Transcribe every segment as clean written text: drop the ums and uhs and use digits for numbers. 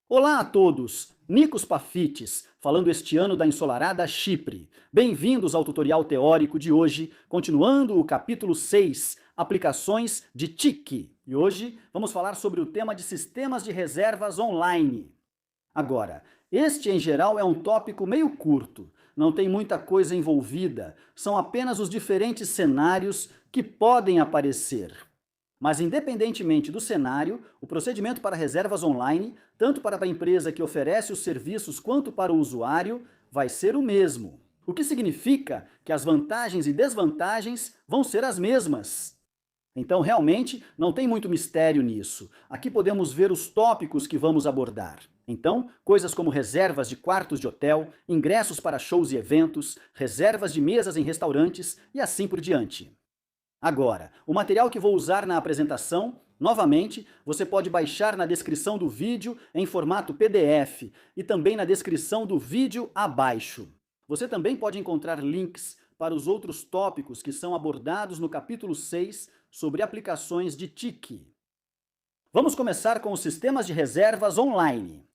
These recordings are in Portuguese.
Olá a todos! Nikos Pafites, falando este ano da ensolarada Chipre. Bem-vindos ao tutorial teórico de hoje, continuando o capítulo 6, Aplicações de TIC. E hoje vamos falar sobre o tema de sistemas de reservas online. Agora, este em geral é um tópico meio curto, não tem muita coisa envolvida, são apenas os diferentes cenários que podem aparecer. Mas independentemente do cenário, o procedimento para reservas online, tanto para a empresa que oferece os serviços quanto para o usuário, vai ser o mesmo. O que significa que as vantagens e desvantagens vão ser as mesmas. Então, realmente, não tem muito mistério nisso. Aqui podemos ver os tópicos que vamos abordar. Então, coisas como reservas de quartos de hotel, ingressos para shows e eventos, reservas de mesas em restaurantes e assim por diante. Agora, o material que vou usar na apresentação, novamente, você pode baixar na descrição do vídeo em formato PDF e também na descrição do vídeo abaixo. Você também pode encontrar links para os outros tópicos que são abordados no capítulo 6 sobre aplicações de TIC. Vamos começar com os sistemas de reservas online.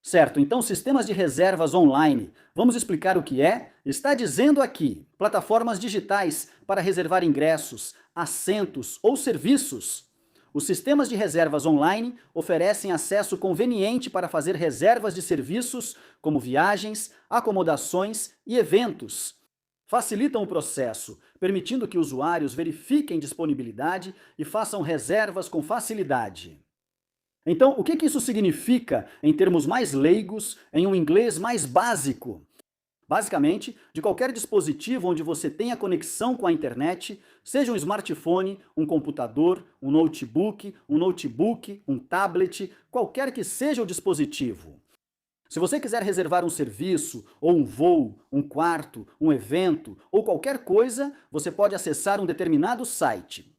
Certo, então sistemas de reservas online. Vamos explicar o que é? Está dizendo aqui, plataformas digitais para reservar ingressos, assentos ou serviços. Os sistemas de reservas online oferecem acesso conveniente para fazer reservas de serviços como viagens, acomodações e eventos. Facilitam o processo, permitindo que usuários verifiquem disponibilidade e façam reservas com facilidade. Então, o que isso significa em termos mais leigos, em um inglês mais básico? Basicamente, de qualquer dispositivo onde você tenha conexão com a internet, seja um smartphone, um computador, um notebook, um tablet, qualquer que seja o dispositivo. Se você quiser reservar um serviço, ou um voo, um quarto, um evento, ou qualquer coisa, você pode acessar um determinado site.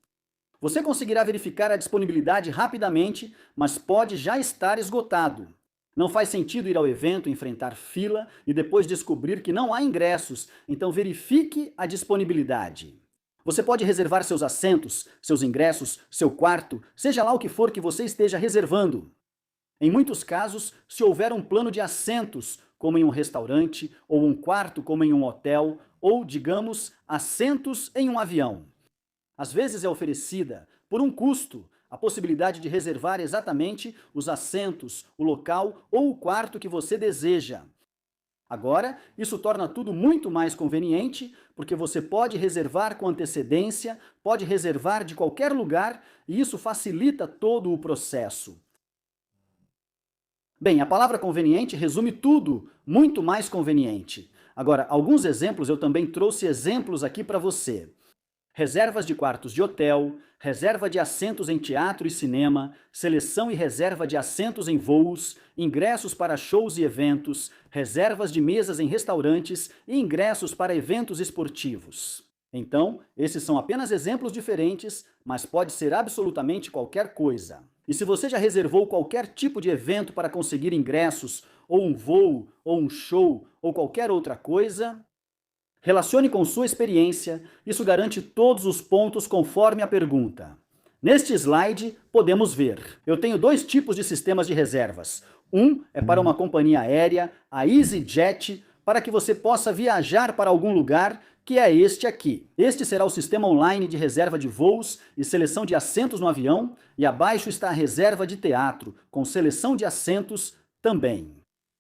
Você conseguirá verificar a disponibilidade rapidamente, mas pode já estar esgotado. Não faz sentido ir ao evento, enfrentar fila e depois descobrir que não há ingressos, então verifique a disponibilidade. Você pode reservar seus assentos, seus ingressos, seu quarto, seja lá o que for que você esteja reservando. Em muitos casos, se houver um plano de assentos, como em um restaurante, ou um quarto, como em um hotel, ou, digamos, assentos em um avião. Às vezes é oferecida, por um custo, a possibilidade de reservar exatamente os assentos, o local ou o quarto que você deseja. Agora, isso torna tudo muito mais conveniente, porque você pode reservar com antecedência, pode reservar de qualquer lugar e isso facilita todo o processo. Bem, a palavra conveniente resume tudo, muito mais conveniente. Agora, alguns exemplos, eu também trouxe exemplos aqui para você. Reservas de quartos de hotel, reserva de assentos em teatro e cinema, seleção e reserva de assentos em voos, ingressos para shows e eventos, reservas de mesas em restaurantes e ingressos para eventos esportivos. Então, esses são apenas exemplos diferentes, mas pode ser absolutamente qualquer coisa. E se você já reservou qualquer tipo de evento para conseguir ingressos, ou um voo, ou um show, ou qualquer outra coisa, relacione com sua experiência, isso garante todos os pontos conforme a pergunta. Neste slide, podemos ver. Eu tenho dois tipos de sistemas de reservas. Um é para uma companhia aérea, a EasyJet, para que você possa viajar para algum lugar, que é este aqui. Este será o sistema online de reserva de voos e seleção de assentos no avião, e abaixo está a reserva de teatro, com seleção de assentos também.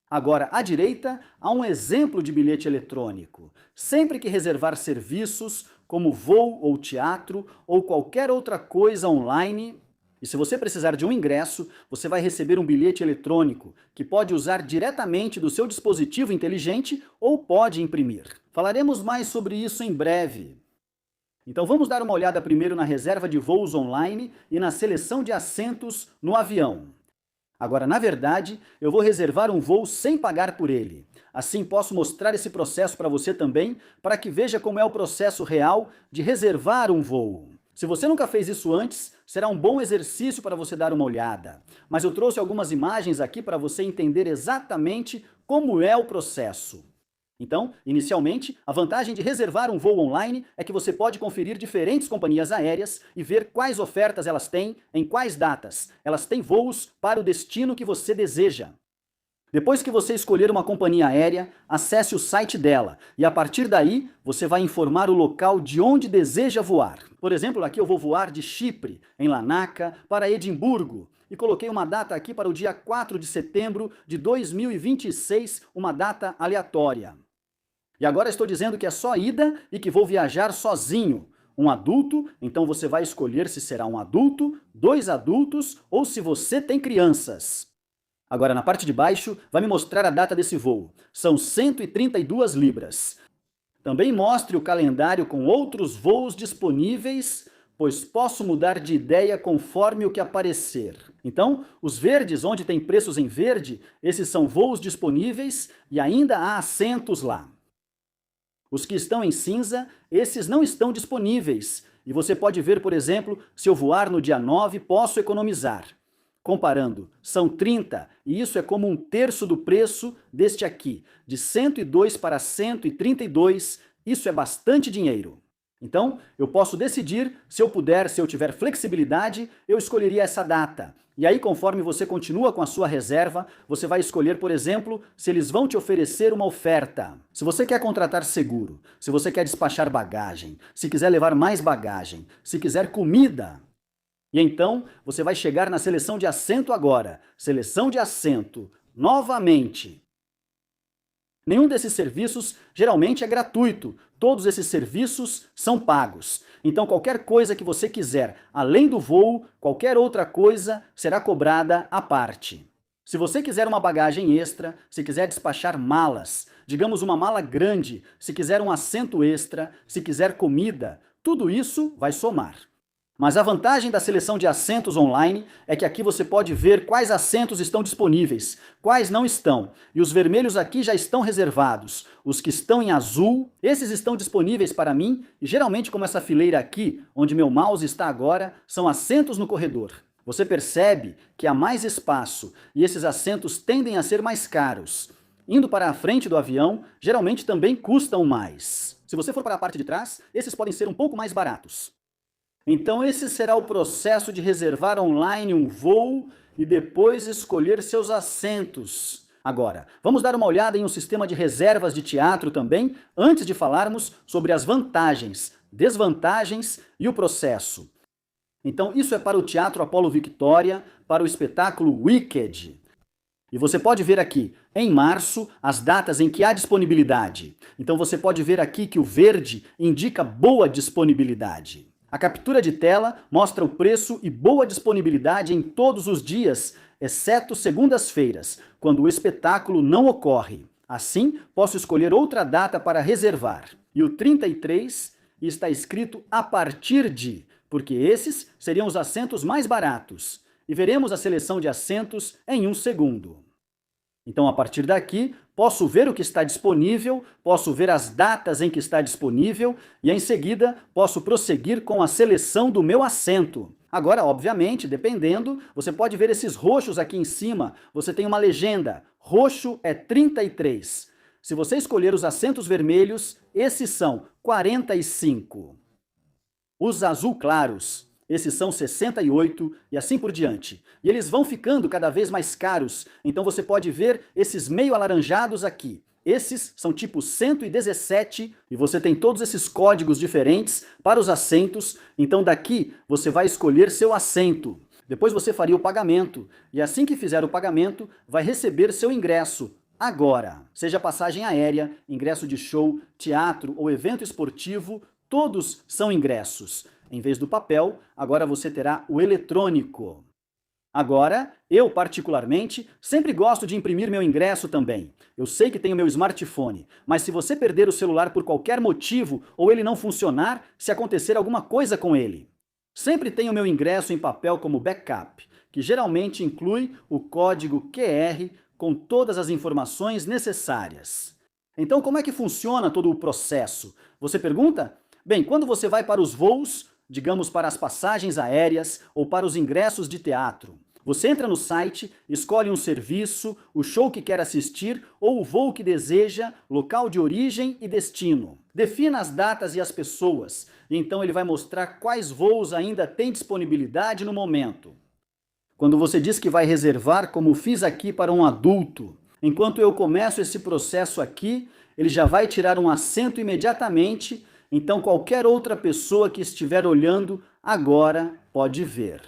Agora, à direita, há um exemplo de bilhete eletrônico. Sempre que reservar serviços, como voo ou teatro, ou qualquer outra coisa online, e se você precisar de um ingresso, você vai receber um bilhete eletrônico, que pode usar diretamente do seu dispositivo inteligente ou pode imprimir. Falaremos mais sobre isso em breve. Então vamos dar uma olhada primeiro na reserva de voos online e na seleção de assentos no avião. Agora, na verdade, eu vou reservar um voo sem pagar por ele. Assim posso mostrar esse processo para você também, para que veja como é o processo real de reservar um voo. Se você nunca fez isso antes, será um bom exercício para você dar uma olhada. Mas eu trouxe algumas imagens aqui para você entender exatamente como é o processo. Então, inicialmente, a vantagem de reservar um voo online é que você pode conferir diferentes companhias aéreas e ver quais ofertas elas têm, em quais datas. Elas têm voos para o destino que você deseja. Depois que você escolher uma companhia aérea, acesse o site dela e a partir daí você vai informar o local de onde deseja voar. Por exemplo, aqui eu vou voar de Chipre, em Larnaca, para Edimburgo e coloquei uma data aqui para o dia 4 de setembro de 2026, uma data aleatória. E agora estou dizendo que é só ida e que vou viajar sozinho. Um adulto, então você vai escolher se será um adulto, dois adultos ou se você tem crianças. Agora, na parte de baixo, vai me mostrar a data desse voo. São 132 libras. Também mostre o calendário com outros voos disponíveis, pois posso mudar de ideia conforme o que aparecer. Então, os verdes, onde tem preços em verde, esses são voos disponíveis e ainda há assentos lá. Os que estão em cinza, esses não estão disponíveis. E você pode ver, por exemplo, se eu voar no dia 9, posso economizar. Comparando, são 30, e isso é como um terço do preço deste aqui. De 102 para 132, isso é bastante dinheiro. Então, eu posso decidir, se eu puder, se eu tiver flexibilidade, eu escolheria essa data. E aí, conforme você continua com a sua reserva, você vai escolher, por exemplo, se eles vão te oferecer uma oferta. Se você quer contratar seguro, se você quer despachar bagagem, se quiser levar mais bagagem, se quiser comida. E então, você vai chegar na seleção de assento agora. Seleção de assento, novamente. Nenhum desses serviços geralmente é gratuito. Todos esses serviços são pagos. Então, qualquer coisa que você quiser, além do voo, qualquer outra coisa será cobrada à parte. Se você quiser uma bagagem extra, se quiser despachar malas, digamos uma mala grande, se quiser um assento extra, se quiser comida, tudo isso vai somar. Mas a vantagem da seleção de assentos online é que aqui você pode ver quais assentos estão disponíveis, quais não estão. E os vermelhos aqui já estão reservados. Os que estão em azul, esses estão disponíveis para mim. E geralmente, como essa fileira aqui, onde meu mouse está agora, são assentos no corredor. Você percebe que há mais espaço e esses assentos tendem a ser mais caros. Indo para a frente do avião, geralmente também custam mais. Se você for para a parte de trás, esses podem ser um pouco mais baratos. Então esse será o processo de reservar online um voo e depois escolher seus assentos. Agora, vamos dar uma olhada em um sistema de reservas de teatro também, antes de falarmos sobre as vantagens, desvantagens e o processo. Então isso é para o Teatro Apollo Victoria, para o espetáculo Wicked. E você pode ver aqui, em março, as datas em que há disponibilidade. Então você pode ver aqui que o verde indica boa disponibilidade. A captura de tela mostra o preço e boa disponibilidade em todos os dias, exceto segundas-feiras, quando o espetáculo não ocorre. Assim, posso escolher outra data para reservar. E o 33 está escrito a partir de, porque esses seriam os assentos mais baratos. E veremos a seleção de assentos em um segundo. Então, a partir daqui, posso ver o que está disponível, posso ver as datas em que está disponível e, em seguida, posso prosseguir com a seleção do meu assento. Agora, obviamente, dependendo, você pode ver esses roxos aqui em cima. Você tem uma legenda. Roxo é 33. Se você escolher os assentos vermelhos, esses são 45. Os azul claros, esses são 68 e assim por diante. E eles vão ficando cada vez mais caros, então você pode ver esses meio alaranjados aqui. Esses são tipo 117 e você tem todos esses códigos diferentes para os assentos, então daqui você vai escolher seu assento. Depois você faria o pagamento e assim que fizer o pagamento, vai receber seu ingresso. Agora, seja passagem aérea, ingresso de show, teatro ou evento esportivo, todos são ingressos. Em vez do papel, agora você terá o eletrônico. Agora, eu particularmente, sempre gosto de imprimir meu ingresso também. Eu sei que tenho meu smartphone, mas se você perder o celular por qualquer motivo ou ele não funcionar, se acontecer alguma coisa com ele, sempre tenho meu ingresso em papel como backup, que geralmente inclui o código QR com todas as informações necessárias. Então, como é que funciona todo o processo? Você pergunta? Bem, quando você vai para os voos, digamos para as passagens aéreas ou para os ingressos de teatro, você entra no site, escolhe um serviço, o show que quer assistir ou o voo que deseja, local de origem e destino. Defina as datas e as pessoas, e então ele vai mostrar quais voos ainda tem disponibilidade no momento. Quando você diz que vai reservar, como fiz aqui para um adulto, Enquanto eu começo esse processo aqui, ele já vai tirar um assento imediatamente, então qualquer outra pessoa que estiver olhando agora pode ver.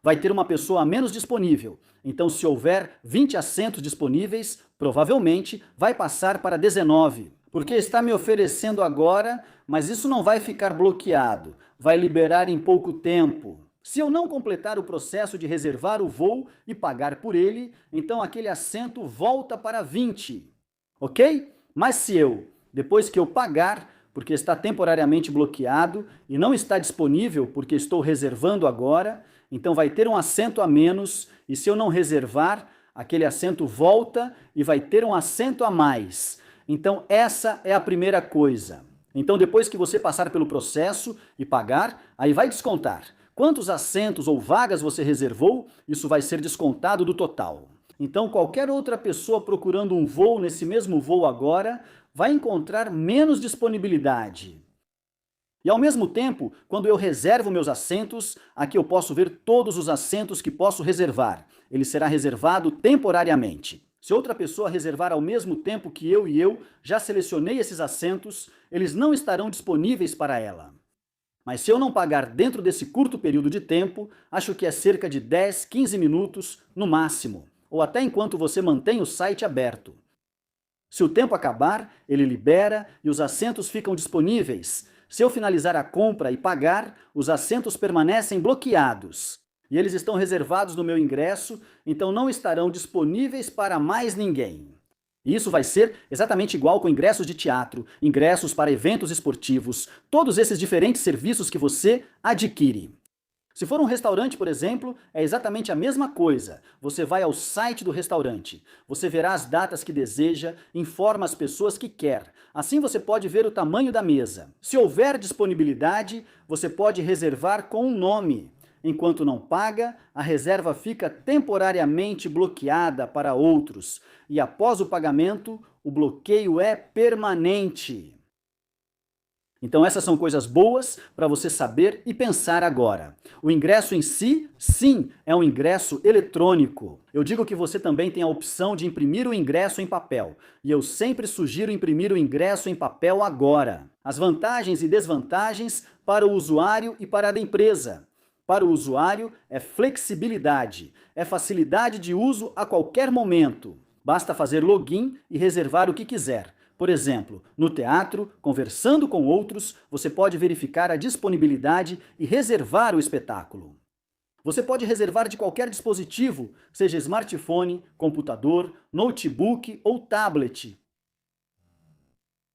Vai ter uma pessoa a menos disponível, então se houver 20 assentos disponíveis, provavelmente vai passar para 19, porque está me oferecendo agora, mas isso não vai ficar bloqueado, vai liberar em pouco tempo. Se eu não completar o processo de reservar o voo e pagar por ele, então aquele assento volta para 20, ok? Mas se eu, depois que eu pagar, porque está temporariamente bloqueado e não está disponível porque estou reservando agora, então vai ter um assento a menos e se eu não reservar, aquele assento volta e vai ter um assento a mais. Então essa é a primeira coisa. Então depois que você passar pelo processo e pagar, aí vai descontar. Quantos assentos ou vagas você reservou, isso vai ser descontado do total. Então qualquer outra pessoa procurando um voo nesse mesmo voo agora, vai encontrar menos disponibilidade. E ao mesmo tempo, quando eu reservo meus assentos, aqui eu posso ver todos os assentos que posso reservar. Ele será reservado temporariamente. Se outra pessoa reservar ao mesmo tempo que eu e eu já selecionei esses assentos, eles não estarão disponíveis para ela. Mas se eu não pagar dentro desse curto período de tempo, acho que é cerca de 10, 15 minutos no máximo, ou até enquanto você mantém o site aberto. Se o tempo acabar, ele libera e os assentos ficam disponíveis. Se eu finalizar a compra e pagar, os assentos permanecem bloqueados. E eles estão reservados no meu ingresso, então não estarão disponíveis para mais ninguém. E isso vai ser exatamente igual com ingressos de teatro, ingressos para eventos esportivos, todos esses diferentes serviços que você adquire. Se for um restaurante, por exemplo, é exatamente a mesma coisa. Você vai ao site do restaurante, você verá as datas que deseja, informa as pessoas que quer. Assim você pode ver o tamanho da mesa. Se houver disponibilidade, você pode reservar com um nome. Enquanto não paga, a reserva fica temporariamente bloqueada para outros. E após o pagamento, o bloqueio é permanente. Então essas são coisas boas para você saber e pensar agora. O ingresso em si, sim, é um ingresso eletrônico. Eu digo que você também tem a opção de imprimir o ingresso em papel. E eu sempre sugiro imprimir o ingresso em papel agora. As vantagens e desvantagens para o usuário e para a empresa. Para o usuário é flexibilidade, é facilidade de uso a qualquer momento. Basta fazer login e reservar o que quiser. Por exemplo, no teatro, conversando com outros, você pode verificar a disponibilidade e reservar o espetáculo. Você pode reservar de qualquer dispositivo, seja smartphone, computador, notebook ou tablet.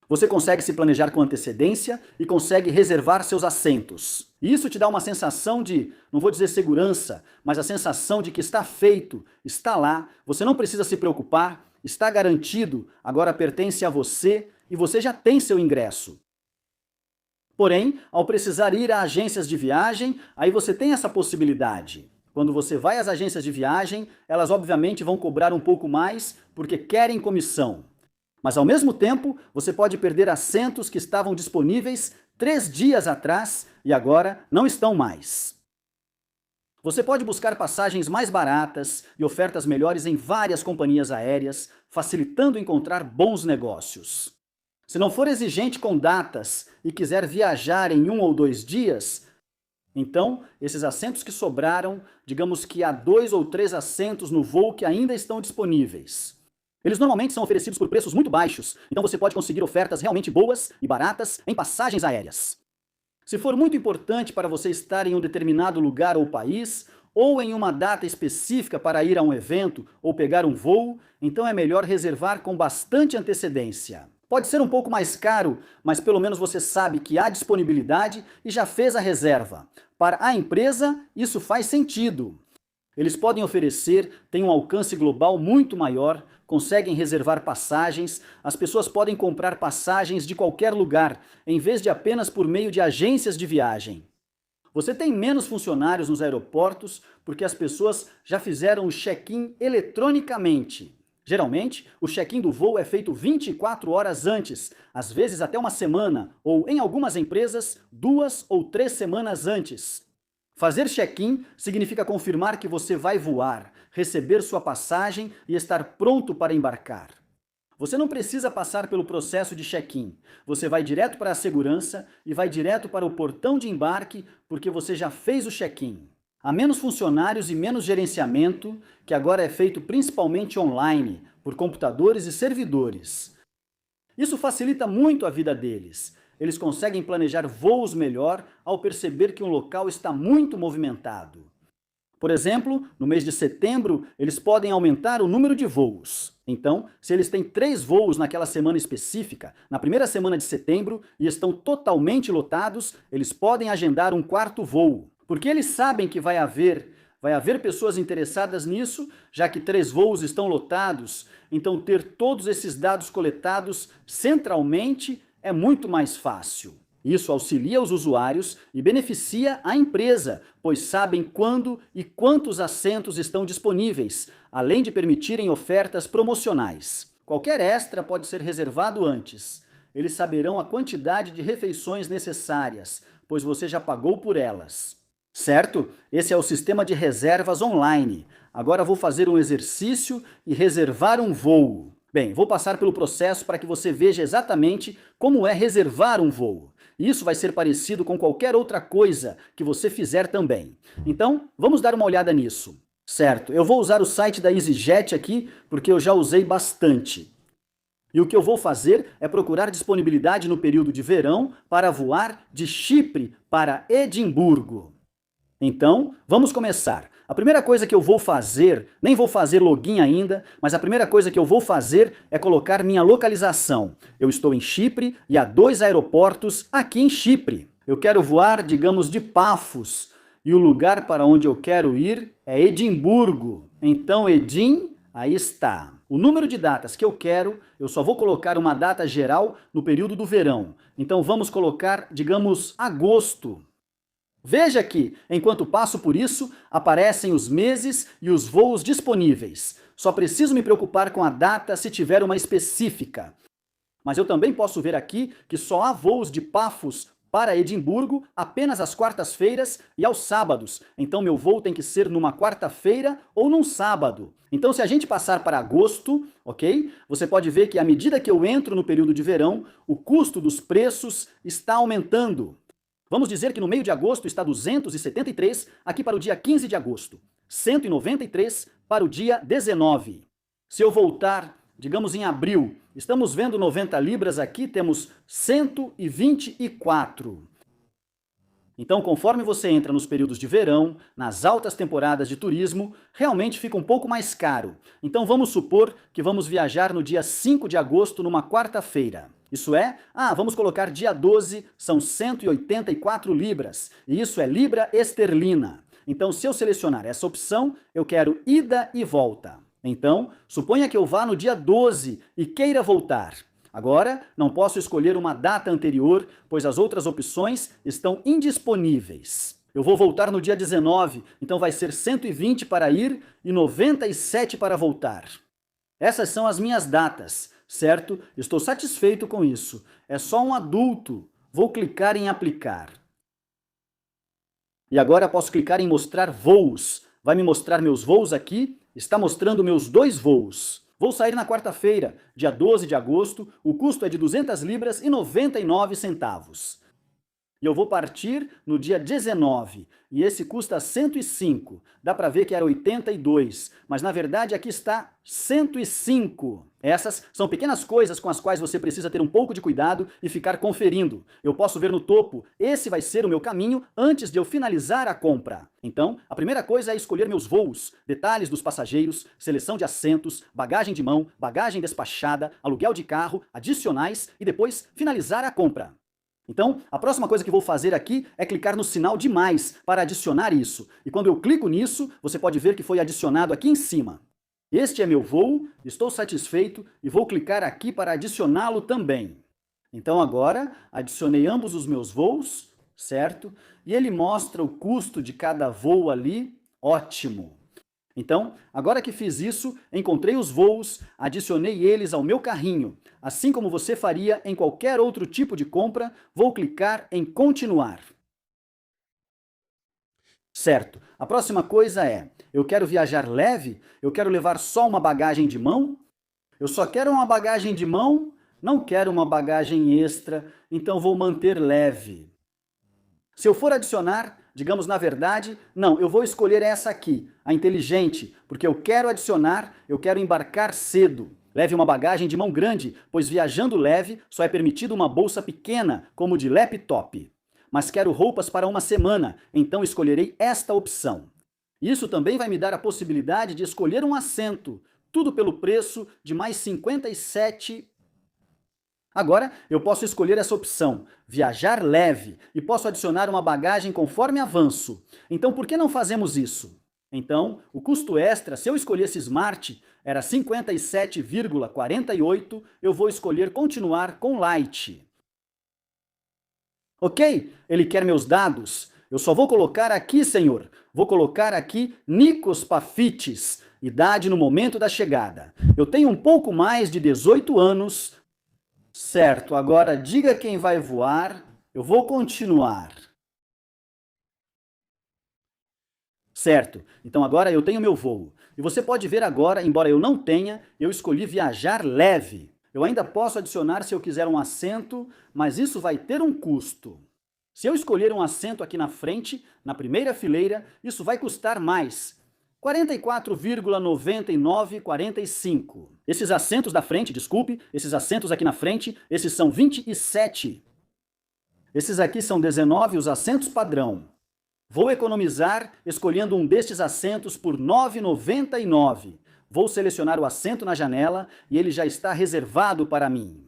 Você consegue se planejar com antecedência e consegue reservar seus assentos. Isso te dá uma sensação de, não vou dizer segurança, mas a sensação de que está feito, está lá, você não precisa se preocupar, está garantido, agora pertence a você e você já tem seu ingresso. Porém, ao precisar ir a agências de viagem, aí você tem essa possibilidade. Quando você vai às agências de viagem, elas obviamente vão cobrar um pouco mais porque querem comissão. Mas ao mesmo tempo, você pode perder assentos que estavam disponíveis 3 dias atrás e agora não estão mais. Você pode buscar passagens mais baratas e ofertas melhores em várias companhias aéreas, facilitando encontrar bons negócios. Se não for exigente com datas e quiser viajar em 1 ou 2 dias, então esses assentos que sobraram, digamos que há 2 ou 3 assentos no voo que ainda estão disponíveis. Eles normalmente são oferecidos por preços muito baixos, então você pode conseguir ofertas realmente boas e baratas em passagens aéreas. Se for muito importante para você estar em um determinado lugar ou país, ou em uma data específica para ir a um evento ou pegar um voo, então é melhor reservar com bastante antecedência. Pode ser um pouco mais caro, mas pelo menos você sabe que há disponibilidade e já fez a reserva. Para a empresa, isso faz sentido. Eles podem oferecer, têm um alcance global muito maior, conseguem reservar passagens, as pessoas podem comprar passagens de qualquer lugar, em vez de apenas por meio de agências de viagem. Você tem menos funcionários nos aeroportos porque as pessoas já fizeram o check-in eletronicamente. Geralmente, o check-in do voo é feito 24 horas antes, às vezes até uma semana, ou em algumas empresas, 2 ou 3 semanas antes. Fazer check-in significa confirmar que você vai voar, receber sua passagem e estar pronto para embarcar. Você não precisa passar pelo processo de check-in. Você vai direto para a segurança e vai direto para o portão de embarque porque você já fez o check-in. Há menos funcionários e menos gerenciamento, que agora é feito principalmente online, por computadores e servidores. Isso facilita muito a vida deles. Eles conseguem planejar voos melhor ao perceber que um local está muito movimentado. Por exemplo, no mês de setembro, eles podem aumentar o número de voos. Então, se eles têm 3 voos naquela semana específica, na primeira semana de setembro, e estão totalmente lotados, eles podem agendar um 4º voo. Porque eles sabem que vai haver pessoas interessadas nisso, já que 3 voos estão lotados, então ter todos esses dados coletados centralmente é muito mais fácil. Isso auxilia os usuários e beneficia a empresa, pois sabem quando e quantos assentos estão disponíveis, além de permitirem ofertas promocionais. Qualquer extra pode ser reservado antes. Eles saberão a quantidade de refeições necessárias, pois você já pagou por elas. Certo? Esse é o sistema de reservas online. Agora vou fazer um exercício e reservar um voo. Bem, vou passar pelo processo para que você veja exatamente como é reservar um voo. Isso vai ser parecido com qualquer outra coisa que você fizer também. Então, vamos dar uma olhada nisso. Certo, eu vou usar o site da EasyJet aqui, porque eu já usei bastante. E o que eu vou fazer é procurar disponibilidade no período de verão para voar de Chipre para Edimburgo. Então, vamos começar. A primeira coisa que eu vou fazer, nem vou fazer login ainda, mas a primeira coisa que eu vou fazer é colocar minha localização. Eu estou em Chipre e há 2 aeroportos aqui em Chipre. Eu quero voar, digamos, de Pafos, e o lugar para onde eu quero ir é Edimburgo. Então, Edim, aí está. O número de datas que eu quero, eu só vou colocar uma data geral no período do verão. Então, vamos colocar, digamos, agosto. Veja que, enquanto passo por isso, aparecem os meses e os voos disponíveis. Só preciso me preocupar com a data se tiver uma específica. Mas eu também posso ver aqui que só há voos de Pafos para Edimburgo apenas às quartas-feiras e aos sábados. Então meu voo tem que ser numa quarta-feira ou num sábado. Então se a gente passar para agosto, ok? Você pode ver que à medida que eu entro no período de verão, o custo dos preços está aumentando. Vamos dizer que no meio de agosto está 273 aqui para o dia 15 de agosto, 193 para o dia 19. Se eu voltar, digamos em abril, estamos vendo 90 libras aqui, temos 124. Então, conforme você entra nos períodos de verão, nas altas temporadas de turismo, realmente fica um pouco mais caro. Então vamos supor que vamos viajar no dia 5 de agosto, numa quarta-feira. Isso é, vamos colocar dia 12, são 184 libras, e isso é libra esterlina. Então, se eu selecionar essa opção, eu quero ida e volta. Então, suponha que eu vá no dia 12 e queira voltar. Agora, não posso escolher uma data anterior, pois as outras opções estão indisponíveis. Eu vou voltar no dia 19, então vai ser 120 para ir e 97 para voltar. Essas são as minhas datas, certo? Estou satisfeito com isso. É só um adulto. Vou clicar em aplicar. E agora posso clicar em mostrar voos. Vai me mostrar meus voos aqui. Está mostrando meus 2 voos. Vou sair na quarta-feira, dia 12 de agosto, o custo é de 200 libras e 99 centavos. E eu vou partir no dia 19, e esse custa 105. Dá para ver que era 82, mas na verdade aqui está 105. Essas são pequenas coisas com as quais você precisa ter um pouco de cuidado e ficar conferindo. Eu posso ver no topo, esse vai ser o meu caminho antes de eu finalizar a compra. Então, a primeira coisa é escolher meus voos, detalhes dos passageiros, seleção de assentos, bagagem de mão, bagagem despachada, aluguel de carro, adicionais e depois finalizar a compra. Então, a próxima coisa que vou fazer aqui é clicar no sinal de mais para adicionar isso. E quando eu clico nisso, você pode ver que foi adicionado aqui em cima. Este é meu voo, estou satisfeito e vou clicar aqui para adicioná-lo também. Então agora, adicionei ambos os meus voos, certo? E ele mostra o custo de cada voo ali, ótimo. Então, agora que fiz isso, encontrei os voos, adicionei eles ao meu carrinho. Assim como você faria em qualquer outro tipo de compra, vou clicar em continuar. Certo. A próxima coisa é, eu quero viajar leve? Eu quero levar só uma bagagem de mão? Eu só quero uma bagagem de mão, não quero uma bagagem extra, então vou manter leve. Se eu for adicionar, digamos na verdade, não, eu vou escolher essa aqui, a inteligente, porque eu quero adicionar, eu quero embarcar cedo. Leve uma bagagem de mão grande, pois viajando leve só é permitido uma bolsa pequena, como de laptop. Mas quero roupas para uma semana, então escolherei esta opção. Isso também vai me dar a possibilidade de escolher um assento, tudo pelo preço de mais 57. Agora, eu posso escolher essa opção, viajar leve, e posso adicionar uma bagagem conforme avanço. Então, por que não fazemos isso? Então, o custo extra, se eu escolhesse Smart, era 57,48, eu vou escolher continuar com Light. Ok? Ele quer meus dados. Eu só vou colocar aqui, senhor. Vou colocar aqui Nikos Pafitis, idade no momento da chegada. Eu tenho um pouco mais de 18 anos. Certo, agora diga quem vai voar. Eu vou continuar. Certo, então agora eu tenho meu voo. E você pode ver agora, embora eu não tenha, eu escolhi viajar leve. Eu ainda posso adicionar se eu quiser um assento, mas isso vai ter um custo. Se eu escolher um assento aqui na frente, na primeira fileira, isso vai custar mais. 44,9945. Esses assentos da frente, desculpe, esses assentos aqui na frente, esses são 27. Esses aqui são 19, os assentos padrão. Vou economizar escolhendo um destes assentos por R$ 9,99. Vou selecionar o assento na janela e ele já está reservado para mim.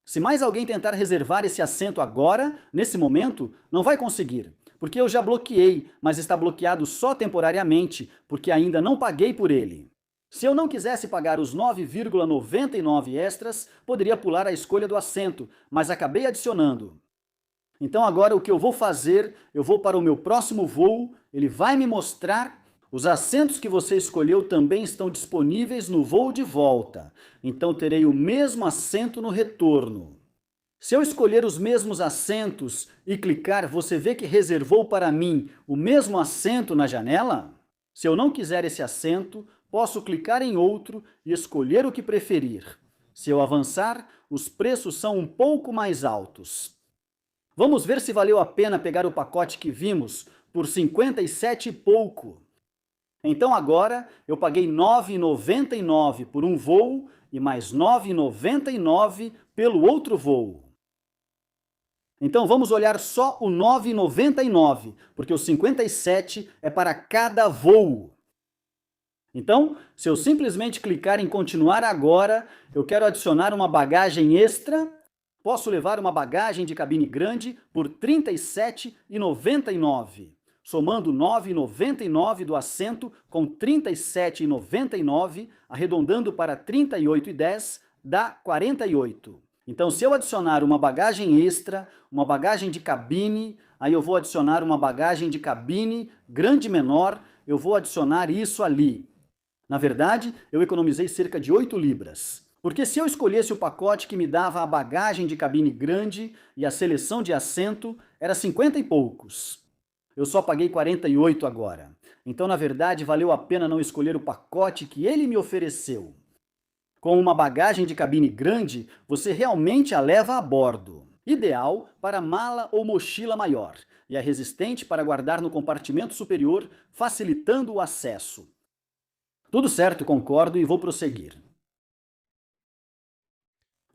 Se mais alguém tentar reservar esse assento agora, nesse momento, não vai conseguir, porque eu já bloqueei, mas está bloqueado só temporariamente, porque ainda não paguei por ele. Se eu não quisesse pagar os 9,99 extras, poderia pular a escolha do assento, mas acabei adicionando. Então agora o que eu vou fazer, eu vou para o meu próximo voo, ele vai me mostrar. Os assentos que você escolheu também estão disponíveis no voo de volta, então terei o mesmo assento no retorno. Se eu escolher os mesmos assentos e clicar, você vê que reservou para mim o mesmo assento na janela? Se eu não quiser esse assento, posso clicar em outro e escolher o que preferir. Se eu avançar, os preços são um pouco mais altos. Vamos ver se valeu a pena pegar o pacote que vimos por 57 e pouco. Então agora eu paguei R$ 9,99 por um voo e mais R$ 9,99 pelo outro voo. Então vamos olhar só o R$ 9,99, porque o 57 é para cada voo. Então, se eu simplesmente clicar em continuar agora, eu quero adicionar uma bagagem extra. Posso levar uma bagagem de cabine grande por R$ 37,99. Somando R$ 9,99 do assento com R$ 37,99, arredondando para R$ 38,10, dá 48. Então, se eu adicionar uma bagagem extra, uma bagagem de cabine, aí eu vou adicionar uma bagagem de cabine grande menor, eu vou adicionar isso ali. Na verdade, eu economizei cerca de 8 libras. Porque se eu escolhesse o pacote que me dava a bagagem de cabine grande e a seleção de assento, era 50 e poucos. Eu só paguei 48 agora. Então, na verdade, valeu a pena não escolher o pacote que ele me ofereceu. Com uma bagagem de cabine grande, você realmente a leva a bordo. Ideal para mala ou mochila maior, e é resistente para guardar no compartimento superior, facilitando o acesso. Tudo certo, concordo e vou prosseguir.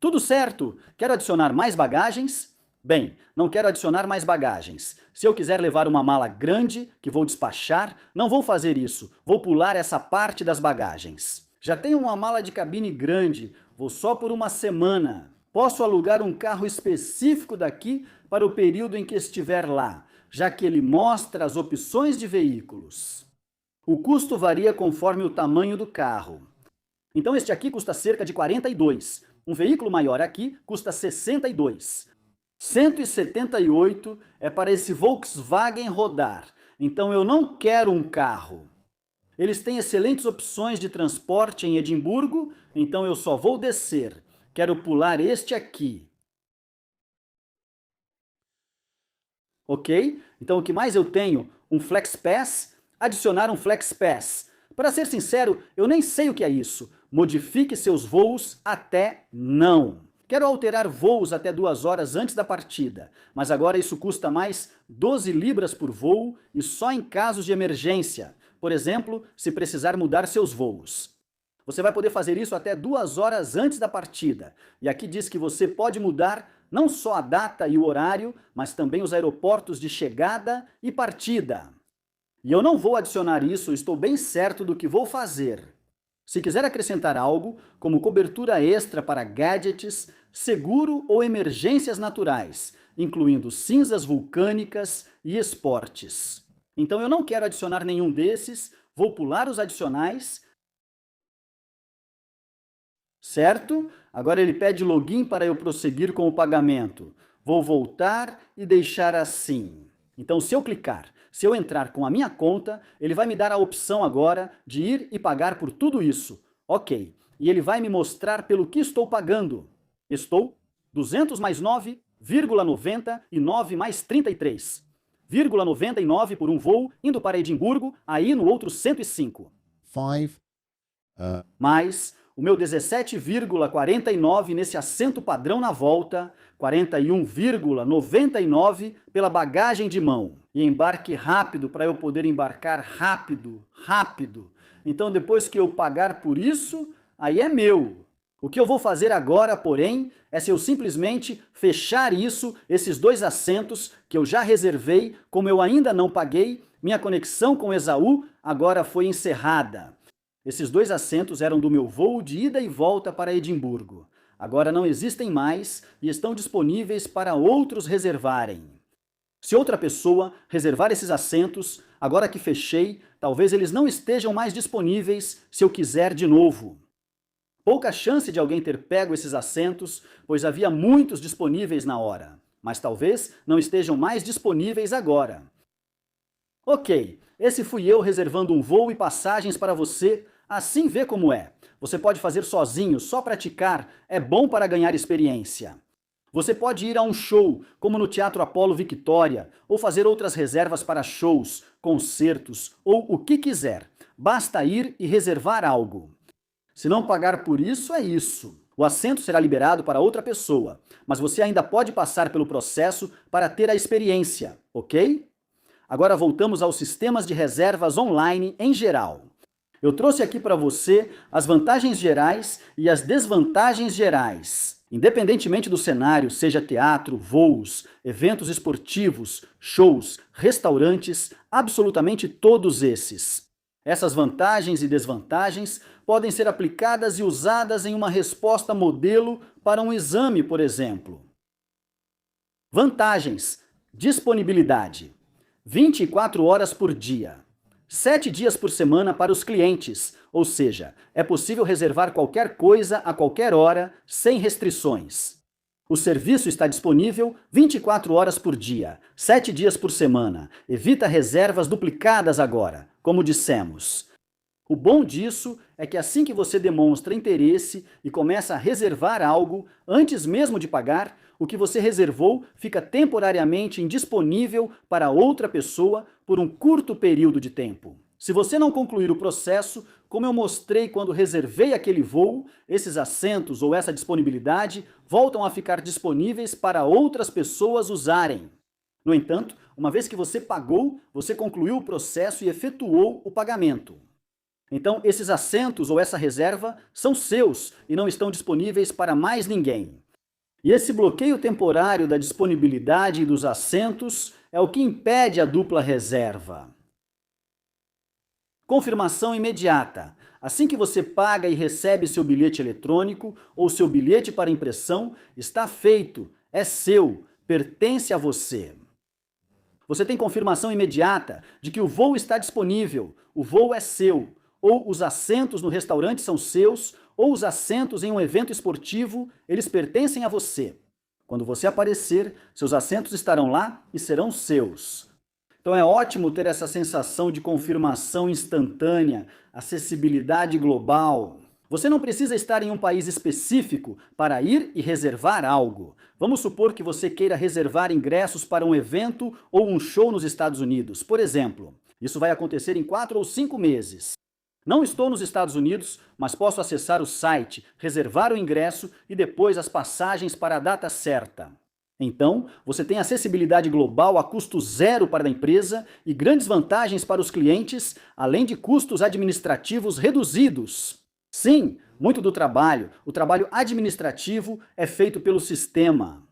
Tudo certo! Quero adicionar mais bagagens? Bem, não quero adicionar mais bagagens. Se eu quiser levar uma mala grande, que vou despachar, não vou fazer isso. Vou pular essa parte das bagagens. Já tenho uma mala de cabine grande, vou só por uma semana. Posso alugar um carro específico daqui para o período em que estiver lá, já que ele mostra as opções de veículos. O custo varia conforme o tamanho do carro. Então este aqui custa cerca de 42. Um veículo maior aqui custa 62. 178 é para esse Volkswagen rodar. Então eu não quero um carro. Eles têm excelentes opções de transporte em Edimburgo, então eu só vou descer. Quero pular este aqui. Ok? Então o que mais eu tenho? Um FlexPass? Adicionar um FlexPass. Para ser sincero, eu nem sei o que é isso. Modifique seus voos até não. Quero alterar voos até 2 horas antes da partida, mas agora isso custa mais 12 libras por voo e só em casos de emergência. Por exemplo, se precisar mudar seus voos. Você vai poder fazer isso até 2 horas antes da partida. E aqui diz que você pode mudar não só a data e o horário, mas também os aeroportos de chegada e partida. E eu não vou adicionar isso, estou bem certo do que vou fazer. Se quiser acrescentar algo, como cobertura extra para gadgets, seguro ou emergências naturais, incluindo cinzas vulcânicas e esportes. Então eu não quero adicionar nenhum desses, vou pular os adicionais. Certo? Agora ele pede login para eu prosseguir com o pagamento. Vou voltar e deixar assim. Então, se eu entrar com a minha conta, ele vai me dar a opção agora de ir e pagar por tudo isso. Ok. E ele vai me mostrar pelo que estou pagando. Estou 200 mais 9,90 e 9 mais 33. 0,99 por um voo indo para Edimburgo, aí no outro 105. Mais o meu 17,49 nesse assento padrão na volta, 41,99 pela bagagem de mão. E embarque rápido para eu poder embarcar rápido. Então depois que eu pagar por isso, aí é meu. O que eu vou fazer agora, porém, é se eu simplesmente fechar isso, esses 2 assentos que eu já reservei, como eu ainda não paguei, minha conexão com Esaú agora foi encerrada. Esses 2 assentos eram do meu voo de ida e volta para Edimburgo. Agora não existem mais e estão disponíveis para outros reservarem. Se outra pessoa reservar esses assentos, agora que fechei, talvez eles não estejam mais disponíveis se eu quiser de novo. Pouca chance de alguém ter pego esses assentos, pois havia muitos disponíveis na hora, mas talvez não estejam mais disponíveis agora. Ok, esse fui eu reservando um voo e passagens para você. Assim vê como é. Você pode fazer sozinho, só praticar, é bom para ganhar experiência. Você pode ir a um show, como no Teatro Apollo Victoria, ou fazer outras reservas para shows, concertos ou o que quiser. Basta ir e reservar algo. Se não pagar por isso, é isso. O assento será liberado para outra pessoa, mas você ainda pode passar pelo processo para ter a experiência, ok? Agora voltamos aos sistemas de reservas online em geral. Eu trouxe aqui para você as vantagens gerais e as desvantagens gerais. Independentemente do cenário, seja teatro, voos, eventos esportivos, shows, restaurantes, absolutamente todos esses. Essas vantagens e desvantagens podem ser aplicadas e usadas em uma resposta modelo para um exame, por exemplo. Vantagens: disponibilidade. 24 horas por dia. 7 dias por semana para os clientes, ou seja, é possível reservar qualquer coisa a qualquer hora, sem restrições. O serviço está disponível 24 horas por dia, 7 dias por semana. Evita reservas duplicadas agora, como dissemos. O bom disso é que assim que você demonstra interesse e começa a reservar algo, antes mesmo de pagar, o que você reservou fica temporariamente indisponível para outra pessoa por um curto período de tempo. Se você não concluir o processo, como eu mostrei quando reservei aquele voo, esses assentos ou essa disponibilidade voltam a ficar disponíveis para outras pessoas usarem. No entanto, uma vez que você pagou, você concluiu o processo e efetuou o pagamento. Então, esses assentos ou essa reserva são seus e não estão disponíveis para mais ninguém. E esse bloqueio temporário da disponibilidade dos assentos é o que impede a dupla reserva. Confirmação imediata. Assim que você paga e recebe seu bilhete eletrônico ou seu bilhete para impressão, está feito, é seu, pertence a você. Você tem confirmação imediata de que o voo está disponível, o voo é seu, ou os assentos no restaurante são seus, ou os assentos em um evento esportivo, eles pertencem a você. Quando você aparecer, seus assentos estarão lá e serão seus. Então é ótimo ter essa sensação de confirmação instantânea, acessibilidade global. Você não precisa estar em um país específico para ir e reservar algo. Vamos supor que você queira reservar ingressos para um evento ou um show nos Estados Unidos, por exemplo. Isso vai acontecer em 4 ou 5 meses. Não estou nos Estados Unidos, mas posso acessar o site, reservar o ingresso e depois as passagens para a data certa. Então, você tem acessibilidade global a custo zero para a empresa e grandes vantagens para os clientes, além de custos administrativos reduzidos. Sim, muito do trabalho, o trabalho administrativo, é feito pelo sistema.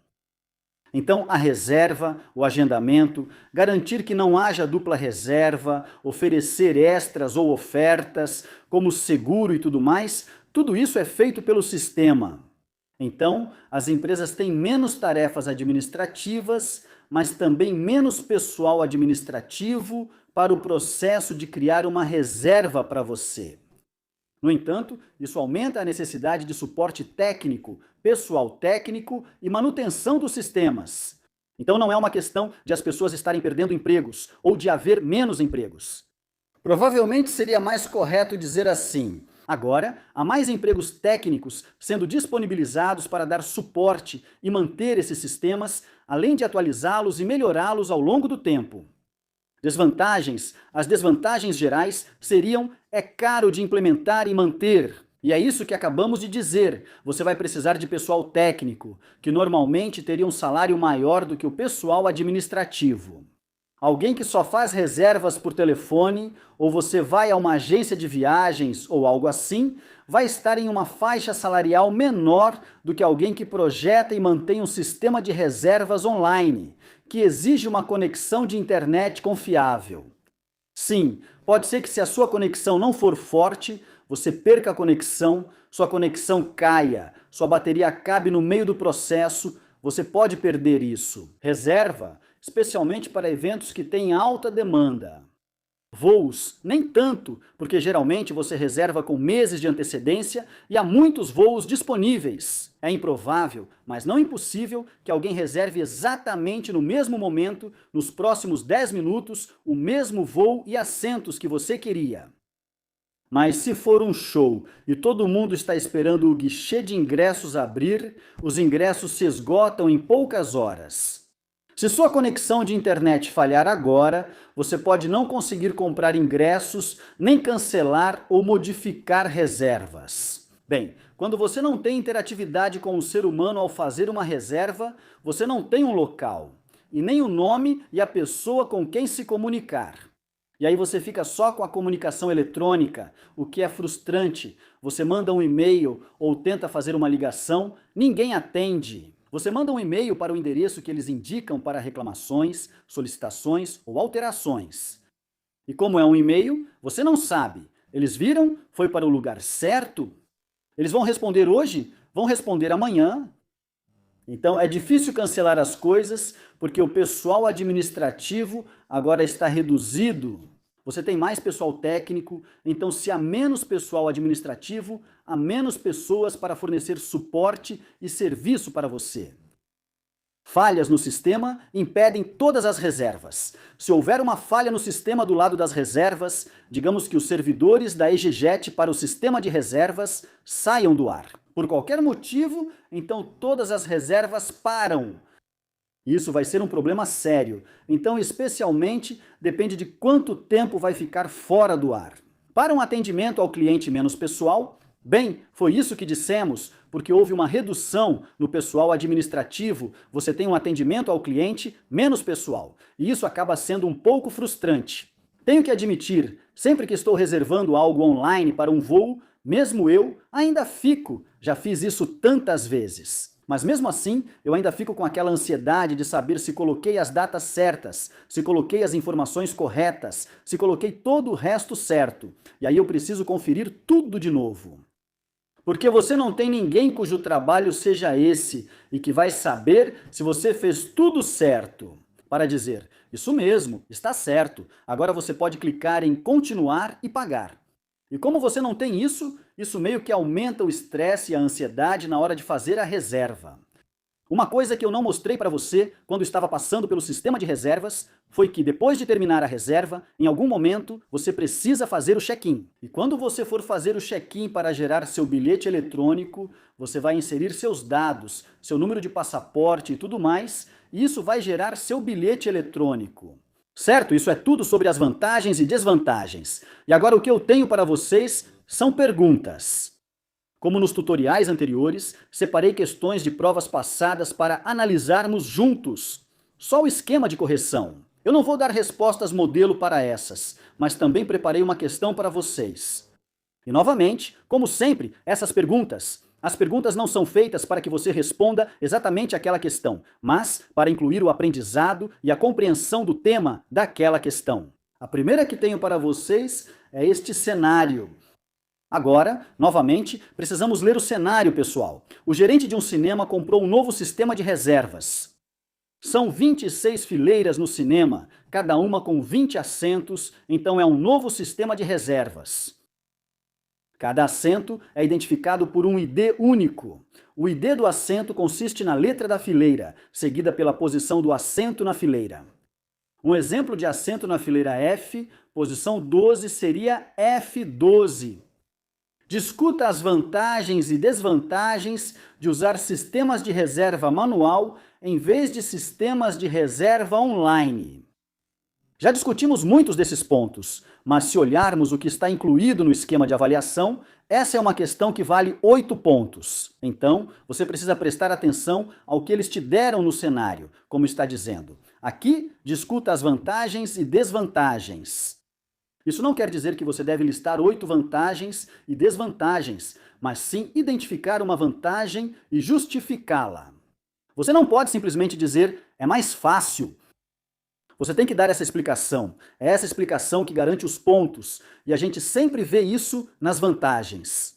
Então, a reserva, o agendamento, garantir que não haja dupla reserva, oferecer extras ou ofertas, como seguro e tudo mais, tudo isso é feito pelo sistema. Então, as empresas têm menos tarefas administrativas, mas também menos pessoal administrativo para o processo de criar uma reserva para você. No entanto, isso aumenta a necessidade de suporte técnico, pessoal técnico e manutenção dos sistemas. Então não é uma questão de as pessoas estarem perdendo empregos ou de haver menos empregos. Provavelmente seria mais correto dizer assim: agora, há mais empregos técnicos sendo disponibilizados para dar suporte e manter esses sistemas, além de atualizá-los e melhorá-los ao longo do tempo. Desvantagens. As desvantagens gerais seriam: é caro de implementar e manter. E é isso que acabamos de dizer. Você vai precisar de pessoal técnico, que normalmente teria um salário maior do que o pessoal administrativo. Alguém que só faz reservas por telefone, ou você vai a uma agência de viagens ou algo assim, vai estar em uma faixa salarial menor do que alguém que projeta e mantém um sistema de reservas online, que exige uma conexão de internet confiável. Sim, pode ser que se a sua conexão não for forte, você perca a conexão, sua conexão caia, sua bateria acabe no meio do processo, você pode perder isso. Reserva, especialmente para eventos que têm alta demanda. Voos, nem tanto, porque geralmente você reserva com meses de antecedência e há muitos voos disponíveis. É improvável, mas não impossível, que alguém reserve exatamente no mesmo momento, nos próximos 10 minutos, o mesmo voo e assentos que você queria. Mas se for um show e todo mundo está esperando o guichê de ingressos abrir, os ingressos se esgotam em poucas horas. Se sua conexão de internet falhar agora, você pode não conseguir comprar ingressos, nem cancelar ou modificar reservas. Bem, quando você não tem interatividade com o ser humano ao fazer uma reserva, você não tem um local, e nem o nome e a pessoa com quem se comunicar. E aí você fica só com a comunicação eletrônica, o que é frustrante. Você manda um e-mail ou tenta fazer uma ligação, ninguém atende. Você manda um e-mail para o endereço que eles indicam para reclamações, solicitações ou alterações. E como é um e-mail, você não sabe. Eles viram? Foi para o lugar certo? Eles vão responder hoje? Vão responder amanhã? Então é difícil cancelar as coisas porque o pessoal administrativo agora está reduzido. Você tem mais pessoal técnico, então se há menos pessoal administrativo, há menos pessoas para fornecer suporte e serviço para você. Falhas no sistema impedem todas as reservas. Se houver uma falha no sistema do lado das reservas, digamos que os servidores da EasyJet para o sistema de reservas saiam do ar. Por qualquer motivo, então todas as reservas param. Isso vai ser um problema sério, então especialmente depende de quanto tempo vai ficar fora do ar. Para um atendimento ao cliente menos pessoal, bem, foi isso que dissemos, porque houve uma redução no pessoal administrativo, você tem um atendimento ao cliente menos pessoal, e isso acaba sendo um pouco frustrante. Tenho que admitir, sempre que estou reservando algo online para um voo, mesmo eu ainda fico, já fiz isso tantas vezes. Mas mesmo assim, eu ainda fico com aquela ansiedade de saber se coloquei as datas certas, se coloquei as informações corretas, se coloquei todo o resto certo. E aí eu preciso conferir tudo de novo. Porque você não tem ninguém cujo trabalho seja esse e que vai saber se você fez tudo certo. Para dizer, isso mesmo, está certo, agora você pode clicar em continuar e pagar. E como você não tem isso, isso meio que aumenta o estresse e a ansiedade na hora de fazer a reserva. Uma coisa que eu não mostrei para você quando estava passando pelo sistema de reservas foi que depois de terminar a reserva, em algum momento você precisa fazer o check-in. E quando você for fazer o check-in para gerar seu bilhete eletrônico, você vai inserir seus dados, seu número de passaporte e tudo mais, e isso vai gerar seu bilhete eletrônico. Certo? Isso é tudo sobre as vantagens e desvantagens. E agora o que eu tenho para vocês são perguntas. Como nos tutoriais anteriores, separei questões de provas passadas para analisarmos juntos. Só o esquema de correção. Eu não vou dar respostas modelo para essas, mas também preparei uma questão para vocês. E novamente, como sempre, as perguntas não são feitas para que você responda exatamente aquela questão, mas para incluir o aprendizado e a compreensão do tema daquela questão. A primeira que tenho para vocês é este cenário. Agora, novamente, precisamos ler o cenário, pessoal. O gerente de um cinema comprou um novo sistema de reservas. São 26 fileiras no cinema, cada uma com 20 assentos, então é um novo sistema de reservas. Cada assento é identificado por um ID único. O ID do assento consiste na letra da fileira, seguida pela posição do assento na fileira. Um exemplo de assento na fileira F, posição 12, seria F12. Discuta as vantagens e desvantagens de usar sistemas de reserva manual em vez de sistemas de reserva online. Já discutimos muitos desses pontos, mas se olharmos o que está incluído no esquema de avaliação, essa é uma questão que vale 8 pontos. Então, você precisa prestar atenção ao que eles te deram no cenário, como está dizendo. Aqui, discuta as vantagens e desvantagens. Isso não quer dizer que você deve listar 8 vantagens e desvantagens, mas sim identificar uma vantagem e justificá-la. Você não pode simplesmente dizer, é mais fácil. Você tem que dar essa explicação. É essa explicação que garante os pontos, e a gente sempre vê isso nas vantagens.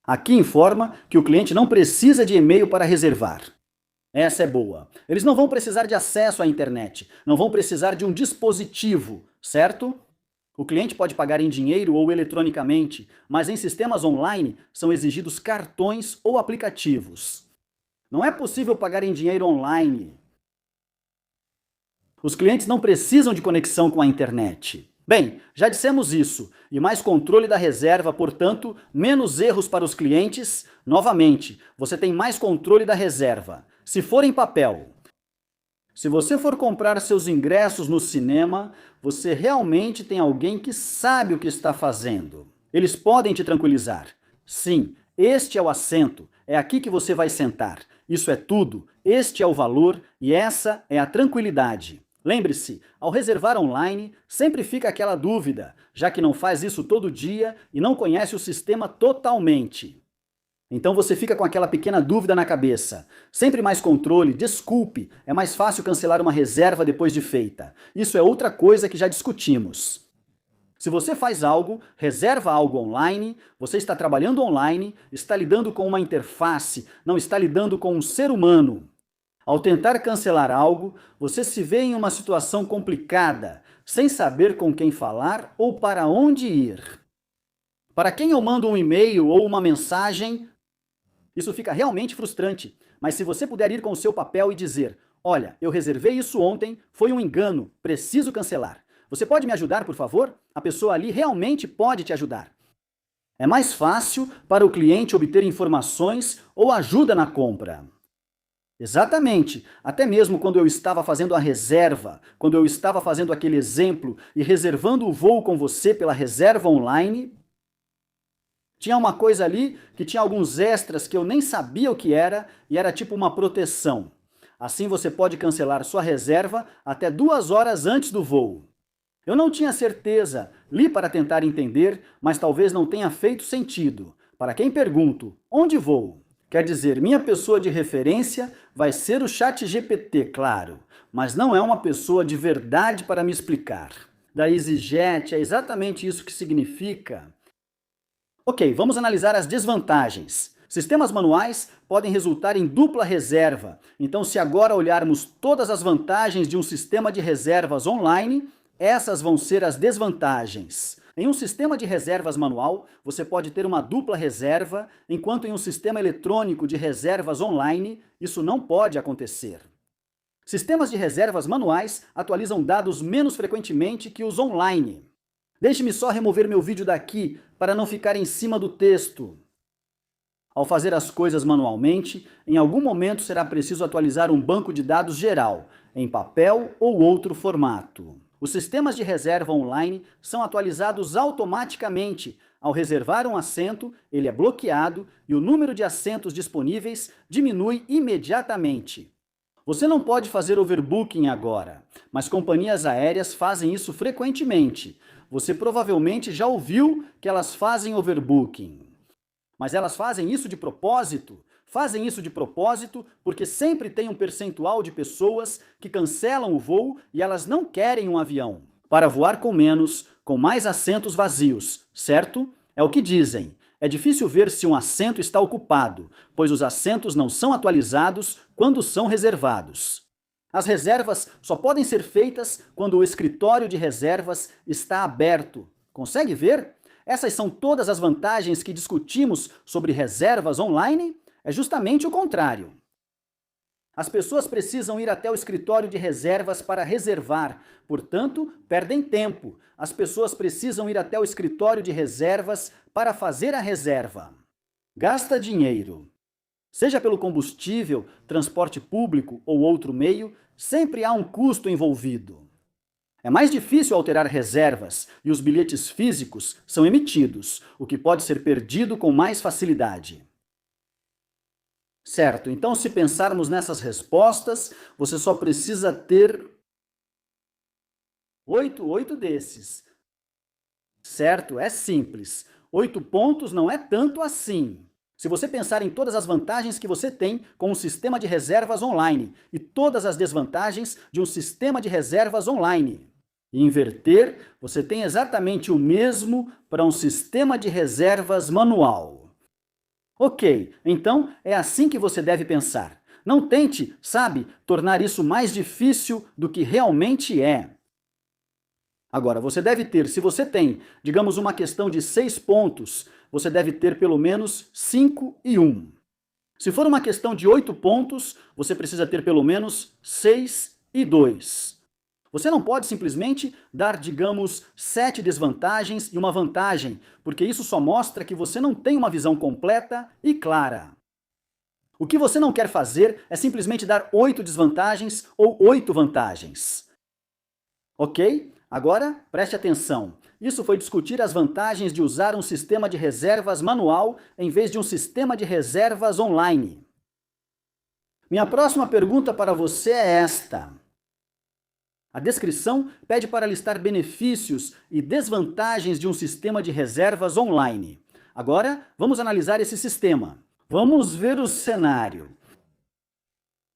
Aqui informa que o cliente não precisa de e-mail para reservar. Essa é boa. Eles não vão precisar de acesso à internet, não vão precisar de um dispositivo, certo? O cliente pode pagar em dinheiro ou eletronicamente, mas em sistemas online são exigidos cartões ou aplicativos. Não é possível pagar em dinheiro online. Os clientes não precisam de conexão com a internet. Bem, já dissemos isso, e mais controle da reserva, portanto, menos erros para os clientes. Novamente, você tem mais controle da reserva. Se for em papel. Se você for comprar seus ingressos no cinema, você realmente tem alguém que sabe o que está fazendo. Eles podem te tranquilizar. Sim, este é o assento, é aqui que você vai sentar. Isso é tudo, este é o valor e essa é a tranquilidade. Lembre-se, ao reservar online, sempre fica aquela dúvida, já que não faz isso todo dia e não conhece o sistema totalmente. Então você fica com aquela pequena dúvida na cabeça. Sempre mais controle, desculpe, é mais fácil cancelar uma reserva depois de feita. Isso é outra coisa que já discutimos. Se você faz algo, reserva algo online, você está trabalhando online, está lidando com uma interface, não está lidando com um ser humano. Ao tentar cancelar algo, você se vê em uma situação complicada, sem saber com quem falar ou para onde ir. Para quem eu mando um e-mail ou uma mensagem, isso fica realmente frustrante, mas se você puder ir com o seu papel e dizer, olha, eu reservei isso ontem, foi um engano, preciso cancelar. Você pode me ajudar, por favor? A pessoa ali realmente pode te ajudar. É mais fácil para o cliente obter informações ou ajuda na compra. Exatamente, até mesmo quando eu estava fazendo a reserva, quando eu estava fazendo aquele exemplo e reservando o voo com você pela reserva online, tinha uma coisa ali que tinha alguns extras que eu nem sabia o que era e era tipo uma proteção. Assim você pode cancelar sua reserva até 2 horas antes do voo. Eu não tinha certeza, li para tentar entender, mas talvez não tenha feito sentido. Para quem pergunto, onde vou? Quer dizer, minha pessoa de referência vai ser o ChatGPT, claro, mas não é uma pessoa de verdade para me explicar. Da EasyJet é exatamente isso que significa. Ok, vamos analisar as desvantagens. Sistemas manuais podem resultar em dupla reserva. Então, se agora olharmos todas as vantagens de um sistema de reservas online, essas vão ser as desvantagens. Em um sistema de reservas manual, você pode ter uma dupla reserva, enquanto em um sistema eletrônico de reservas online, isso não pode acontecer. Sistemas de reservas manuais atualizam dados menos frequentemente que os online. Deixe-me só remover meu vídeo daqui para não ficar em cima do texto. Ao fazer as coisas manualmente, em algum momento será preciso atualizar um banco de dados geral, em papel ou outro formato. Os sistemas de reserva online são atualizados automaticamente. Ao reservar um assento, ele é bloqueado e o número de assentos disponíveis diminui imediatamente. Você não pode fazer overbooking agora, mas companhias aéreas fazem isso frequentemente. Você provavelmente já ouviu que elas fazem overbooking. Mas elas fazem isso de propósito? Fazem isso de propósito porque sempre tem um percentual de pessoas que cancelam o voo e elas não querem um avião. Para voar com menos, com mais assentos vazios, certo? É o que dizem. É difícil ver se um assento está ocupado, pois os assentos não são atualizados quando são reservados. As reservas só podem ser feitas quando o escritório de reservas está aberto. Consegue ver? Essas são todas as vantagens que discutimos sobre reservas online? É justamente o contrário. As pessoas precisam ir até o escritório de reservas para reservar, portanto, perdem tempo. As pessoas precisam ir até o escritório de reservas para fazer a reserva. Gasta dinheiro. Seja pelo combustível, transporte público ou outro meio, sempre há um custo envolvido. É mais difícil alterar reservas e os bilhetes físicos são emitidos, o que pode ser perdido com mais facilidade. Certo, então se pensarmos nessas respostas, você só precisa ter 8 desses. Certo, é simples. 8 pontos não é tanto assim. Se você pensar em todas as vantagens que você tem com um sistema de reservas online e todas as desvantagens de um sistema de reservas online, e inverter, você tem exatamente o mesmo para um sistema de reservas manual. Ok, então é assim que você deve pensar. Não tente, sabe, tornar isso mais difícil do que realmente é. Agora, você deve ter, se você tem, digamos, uma questão de 6 pontos, você deve ter pelo menos 5 e 1. Se for uma questão de 8 pontos, você precisa ter pelo menos 6 e 2. Você não pode simplesmente dar, digamos, 7 desvantagens e uma vantagem, porque isso só mostra que você não tem uma visão completa e clara. O que você não quer fazer é simplesmente dar 8 desvantagens ou 8 vantagens. Ok? Agora, preste atenção. Isso foi discutir as vantagens de usar um sistema de reservas manual em vez de um sistema de reservas online. Minha próxima pergunta para você é esta. A descrição pede para listar benefícios e desvantagens de um sistema de reservas online. Agora, vamos analisar esse sistema. Vamos ver o cenário.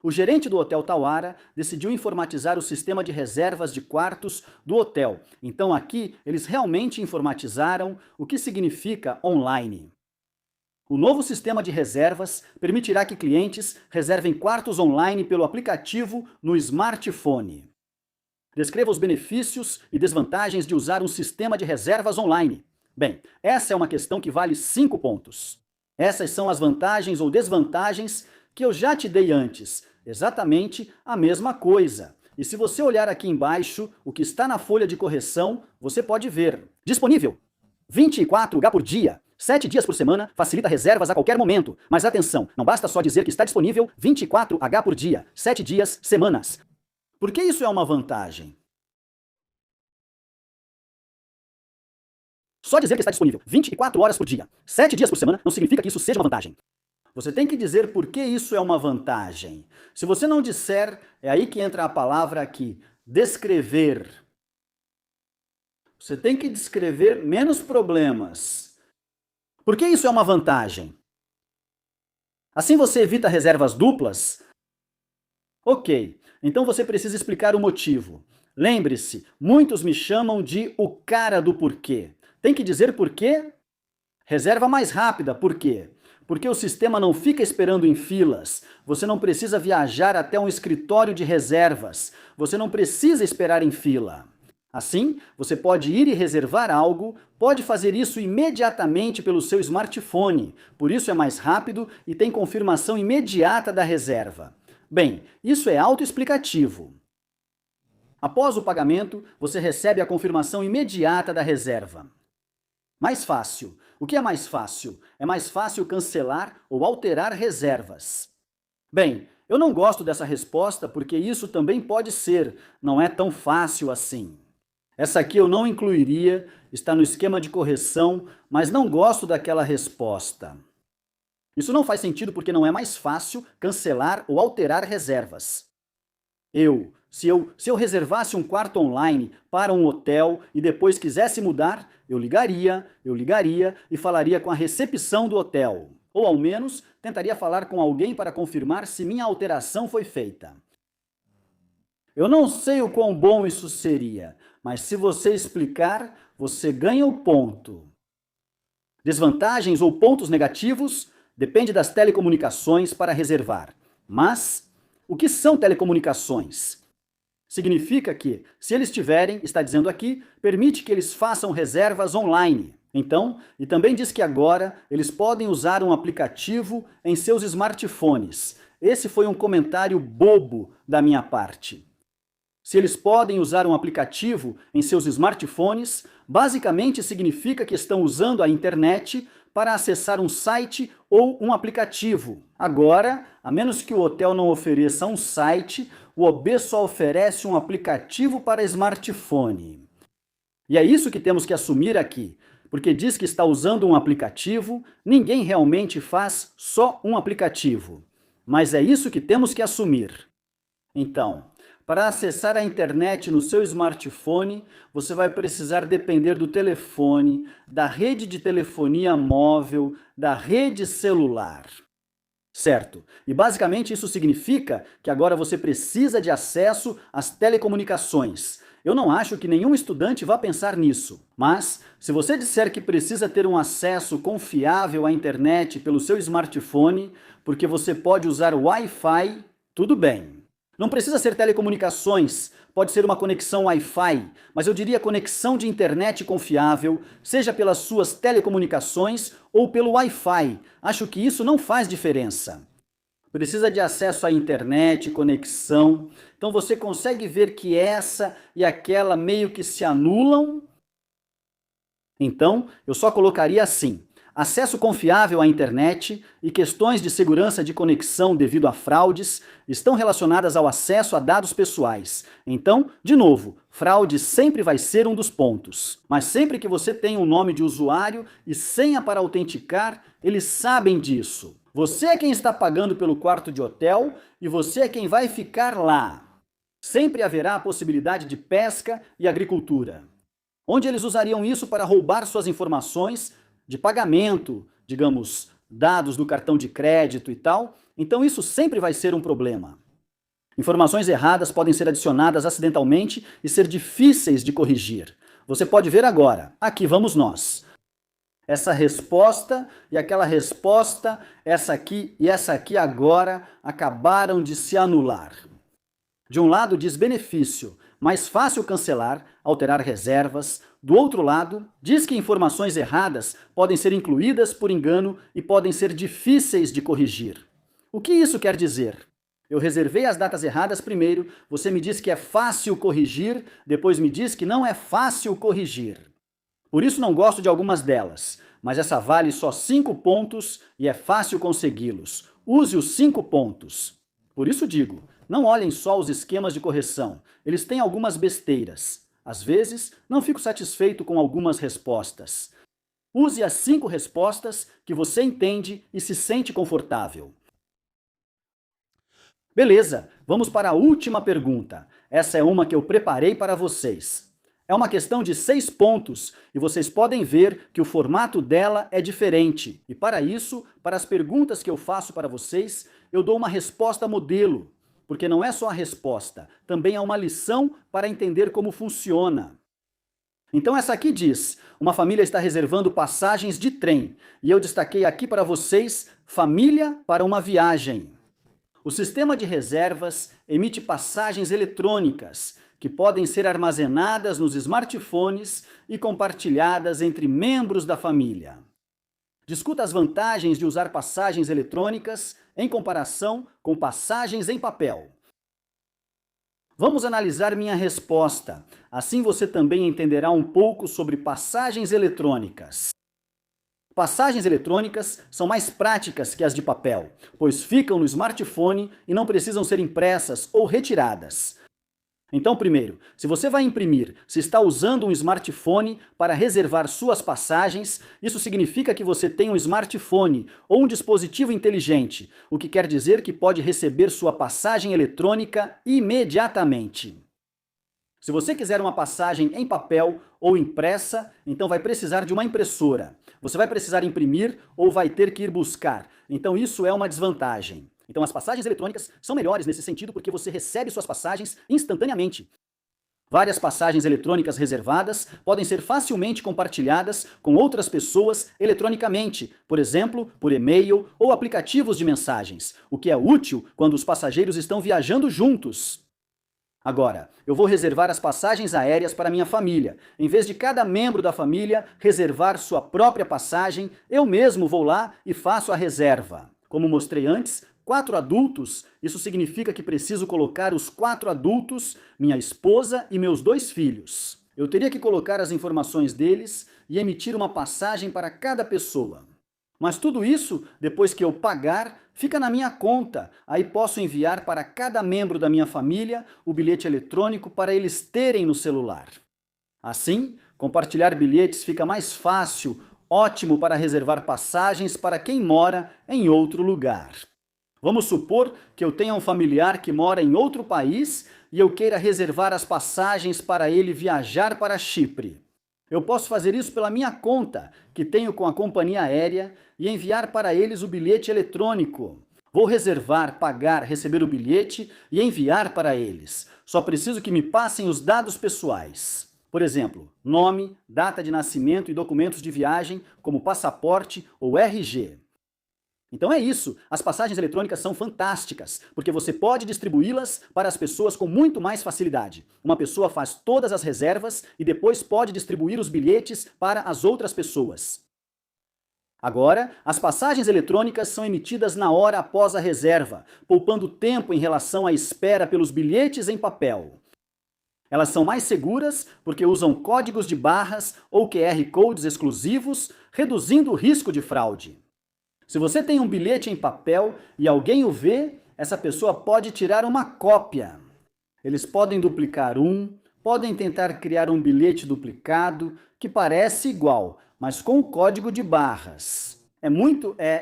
O gerente do Hotel Tawara decidiu informatizar o sistema de reservas de quartos do hotel. Então aqui, eles realmente informatizaram o que significa online. O novo sistema de reservas permitirá que clientes reservem quartos online pelo aplicativo no smartphone. Descreva os benefícios e desvantagens de usar um sistema de reservas online. Bem, essa é uma questão que vale 5 pontos. Essas são as vantagens ou desvantagens que eu já te dei antes. Exatamente a mesma coisa. E se você olhar aqui embaixo, o que está na folha de correção, você pode ver. Disponível 24H por dia. 7 dias por semana, facilita reservas a qualquer momento. Mas atenção, não basta só dizer que está disponível 24H por dia, 7 dias, semanas. Por que isso é uma vantagem? Só dizer que está disponível 24 horas por dia, 7 dias por semana, não significa que isso seja uma vantagem. Você tem que dizer por que isso é uma vantagem. Se você não disser, é aí que entra a palavra aqui, descrever. Você tem que descrever menos problemas. Por que isso é uma vantagem? Assim você evita reservas duplas? Ok. Então você precisa explicar o motivo. Lembre-se, muitos me chamam de o cara do porquê. Tem que dizer porquê? Reserva mais rápida, por quê? Porque o sistema não fica esperando em filas. Você não precisa viajar até um escritório de reservas. Você não precisa esperar em fila. Assim, você pode ir e reservar algo, pode fazer isso imediatamente pelo seu smartphone, por isso é mais rápido e tem confirmação imediata da reserva. Bem, isso é autoexplicativo. Após o pagamento, você recebe a confirmação imediata da reserva. Mais fácil. O que é mais fácil? É mais fácil cancelar ou alterar reservas. Bem, eu não gosto dessa resposta porque isso também pode ser, não é tão fácil assim. Essa aqui eu não incluiria, está no esquema de correção, mas não gosto daquela resposta. Isso não faz sentido porque não é mais fácil cancelar ou alterar reservas. Se eu reservasse um quarto online para um hotel e depois quisesse mudar, eu ligaria e falaria com a recepção do hotel. Ou ao menos, tentaria falar com alguém para confirmar se minha alteração foi feita. Eu não sei o quão bom isso seria, mas se você explicar, você ganha o ponto. Desvantagens ou pontos negativos depende das telecomunicações para reservar. Mas, o que são telecomunicações? Significa que, se eles tiverem, está dizendo aqui, permite que eles façam reservas online. Então, e também diz que agora eles podem usar um aplicativo em seus smartphones. Esse foi um comentário bobo da minha parte. Se eles podem usar um aplicativo em seus smartphones, basicamente significa que estão usando a internet para acessar um site ou um aplicativo. Agora, a menos que o hotel não ofereça um site, o OB só oferece um aplicativo para smartphone. E é isso que temos que assumir aqui, porque diz que está usando um aplicativo, ninguém realmente faz só um aplicativo. Mas é isso que temos que assumir. Então, para acessar a internet no seu smartphone, você vai precisar depender do telefone, da rede de telefonia móvel, da rede celular. Certo? E basicamente isso significa que agora você precisa de acesso às telecomunicações. Eu não acho que nenhum estudante vá pensar nisso, mas se você disser que precisa ter um acesso confiável à internet pelo seu smartphone, porque você pode usar Wi-Fi, tudo bem. Não precisa ser telecomunicações, pode ser uma conexão Wi-Fi, mas eu diria conexão de internet confiável, seja pelas suas telecomunicações ou pelo Wi-Fi. Acho que isso não faz diferença. Precisa de acesso à internet, conexão. Então você consegue ver que essa e aquela meio que se anulam? Então, eu só colocaria assim: acesso confiável à internet e questões de segurança de conexão devido a fraudes estão relacionadas ao acesso a dados pessoais. Então, de novo, fraude sempre vai ser um dos pontos. Mas sempre que você tem um nome de usuário e senha para autenticar, eles sabem disso. Você é quem está pagando pelo quarto de hotel e você é quem vai ficar lá. Sempre haverá a possibilidade de pesca e agricultura. Onde eles usariam isso para roubar suas informações de pagamento, digamos, dados do cartão de crédito e tal, então isso sempre vai ser um problema. Informações erradas podem ser adicionadas acidentalmente e ser difíceis de corrigir. Você pode ver agora. Aqui vamos nós. Essa resposta e aquela resposta, essa aqui e essa aqui agora acabaram de se anular. De um lado diz benefício, mais fácil cancelar, alterar reservas. Do outro lado, diz que informações erradas podem ser incluídas por engano e podem ser difíceis de corrigir. O que isso quer dizer? Eu reservei as datas erradas primeiro, você me diz que é fácil corrigir, depois me diz que não é fácil corrigir. Por isso não gosto de algumas delas, mas essa vale só 5 pontos e é fácil consegui-los. Use os 5 pontos. Por isso digo, não olhem só os esquemas de correção, eles têm algumas besteiras. Às vezes, não fico satisfeito com algumas respostas. Use as 5 respostas que você entende e se sente confortável. Beleza, vamos para a última pergunta. Essa é uma que eu preparei para vocês. É uma questão de 6 pontos e vocês podem ver que o formato dela é diferente. E para isso, para as perguntas que eu faço para vocês, eu dou uma resposta modelo. Porque não é só a resposta, também é uma lição para entender como funciona. Então essa aqui diz, uma família está reservando passagens de trem, e eu destaquei aqui para vocês, família para uma viagem. O sistema de reservas emite passagens eletrônicas, que podem ser armazenadas nos smartphones e compartilhadas entre membros da família. Discuta as vantagens de usar passagens eletrônicas em comparação com passagens em papel. Vamos analisar minha resposta. Assim você também entenderá um pouco sobre passagens eletrônicas. Passagens eletrônicas são mais práticas que as de papel, pois ficam no smartphone e não precisam ser impressas ou retiradas. Então, primeiro, se você vai imprimir, se está usando um smartphone para reservar suas passagens, isso significa que você tem um smartphone ou um dispositivo inteligente, o que quer dizer que pode receber sua passagem eletrônica imediatamente. Se você quiser uma passagem em papel ou impressa, então vai precisar de uma impressora. Você vai precisar imprimir ou vai ter que ir buscar. Então isso é uma desvantagem. Então as passagens eletrônicas são melhores nesse sentido porque você recebe suas passagens instantaneamente. Várias passagens eletrônicas reservadas podem ser facilmente compartilhadas com outras pessoas eletronicamente, por exemplo, por e-mail ou aplicativos de mensagens, o que é útil quando os passageiros estão viajando juntos. Agora, eu vou reservar as passagens aéreas para minha família. Em vez de cada membro da família reservar sua própria passagem, eu mesmo vou lá e faço a reserva. Como mostrei antes, 4 adultos, isso significa que preciso colocar os 4 adultos, minha esposa e meus 2 filhos. Eu teria que colocar as informações deles e emitir uma passagem para cada pessoa. Mas tudo isso, depois que eu pagar, fica na minha conta. Aí posso enviar para cada membro da minha família o bilhete eletrônico para eles terem no celular. Assim, compartilhar bilhetes fica mais fácil, ótimo para reservar passagens para quem mora em outro lugar. Vamos supor que eu tenha um familiar que mora em outro país e eu queira reservar as passagens para ele viajar para Chipre. Eu posso fazer isso pela minha conta, que tenho com a companhia aérea, e enviar para eles o bilhete eletrônico. Vou reservar, pagar, receber o bilhete e enviar para eles. Só preciso que me passem os dados pessoais. Por exemplo, nome, data de nascimento e documentos de viagem, como passaporte ou RG. Então é isso, as passagens eletrônicas são fantásticas, porque você pode distribuí-las para as pessoas com muito mais facilidade. Uma pessoa faz todas as reservas e depois pode distribuir os bilhetes para as outras pessoas. Agora, as passagens eletrônicas são emitidas na hora após a reserva, poupando tempo em relação à espera pelos bilhetes em papel. Elas são mais seguras porque usam códigos de barras ou QR Codes exclusivos, reduzindo o risco de fraude. Se você tem um bilhete em papel e alguém o vê, essa pessoa pode tirar uma cópia. Eles podem duplicar podem tentar criar um bilhete duplicado que parece igual, mas com código de barras.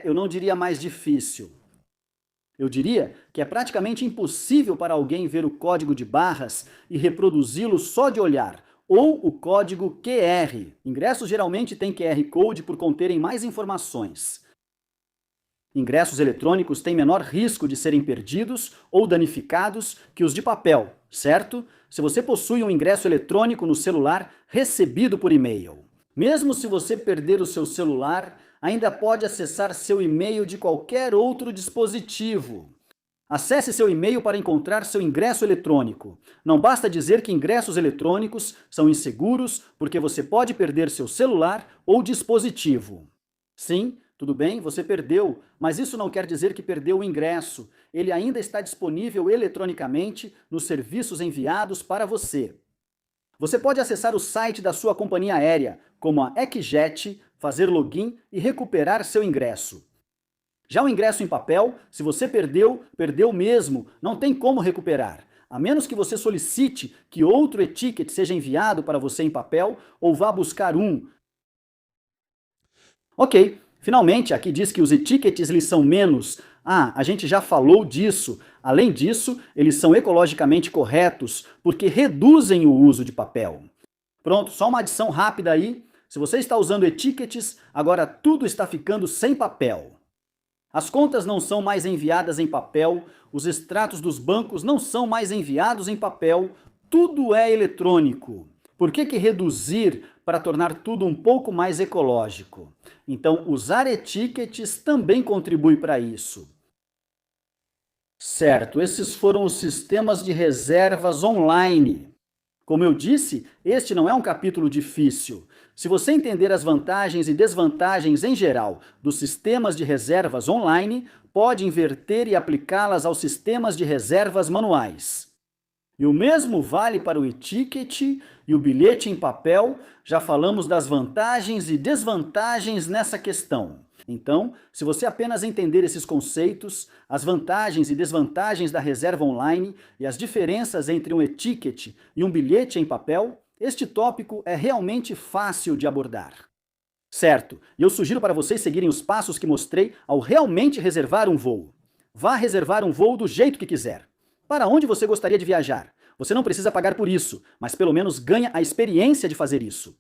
Eu não diria mais difícil. Eu diria que é praticamente impossível para alguém ver o código de barras e reproduzi-lo só de olhar, ou o código QR. Ingressos geralmente têm QR Code por conterem mais informações. Ingressos eletrônicos têm menor risco de serem perdidos ou danificados que os de papel, certo? Se você possui um ingresso eletrônico no celular recebido por e-mail. Mesmo se você perder o seu celular, ainda pode acessar seu e-mail de qualquer outro dispositivo. Acesse seu e-mail para encontrar seu ingresso eletrônico. Não basta dizer que ingressos eletrônicos são inseguros porque você pode perder seu celular ou dispositivo. Sim, tudo bem, você perdeu, mas isso não quer dizer que perdeu o ingresso. Ele ainda está disponível eletronicamente nos serviços enviados para você. Você pode acessar o site da sua companhia aérea, como a EquJet, fazer login e recuperar seu ingresso. Já o ingresso em papel, se você perdeu, perdeu mesmo, não tem como recuperar. A menos que você solicite que outro e-ticket seja enviado para você em papel ou vá buscar um. Ok. Finalmente, aqui diz que os e-tickets eles são menos. A gente já falou disso. Além disso, eles são ecologicamente corretos, porque reduzem o uso de papel. Pronto, só uma adição rápida aí. Se você está usando e-tickets, agora tudo está ficando sem papel. As contas não são mais enviadas em papel, os extratos dos bancos não são mais enviados em papel, tudo é eletrônico. Por que reduzir para tornar tudo um pouco mais ecológico? Então, usar e-tickets também contribui para isso. Certo, esses foram os sistemas de reservas online. Como eu disse, este não é um capítulo difícil. Se você entender as vantagens e desvantagens em geral dos sistemas de reservas online, pode inverter e aplicá-las aos sistemas de reservas manuais. E o mesmo vale para o e-ticket e o bilhete em papel. Já falamos das vantagens e desvantagens nessa questão. Então, se você apenas entender esses conceitos, as vantagens e desvantagens da reserva online e as diferenças entre um e-ticket e um bilhete em papel, este tópico é realmente fácil de abordar. Certo, e eu sugiro para vocês seguirem os passos que mostrei ao realmente reservar um voo. Vá reservar um voo do jeito que quiser. Para onde você gostaria de viajar? Você não precisa pagar por isso, mas pelo menos ganha a experiência de fazer isso.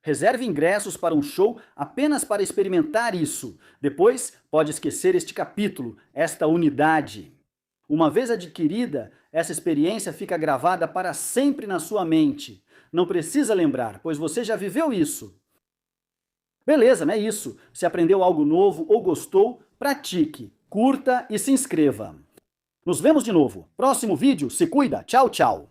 Reserve ingressos para um show apenas para experimentar isso. Depois, pode esquecer este capítulo, esta unidade. Uma vez adquirida, essa experiência fica gravada para sempre na sua mente. Não precisa lembrar, pois você já viveu isso. Beleza, não é isso. Se aprendeu algo novo ou gostou, pratique, curta e se inscreva. Nos vemos de novo. Próximo vídeo, se cuida. Tchau, tchau.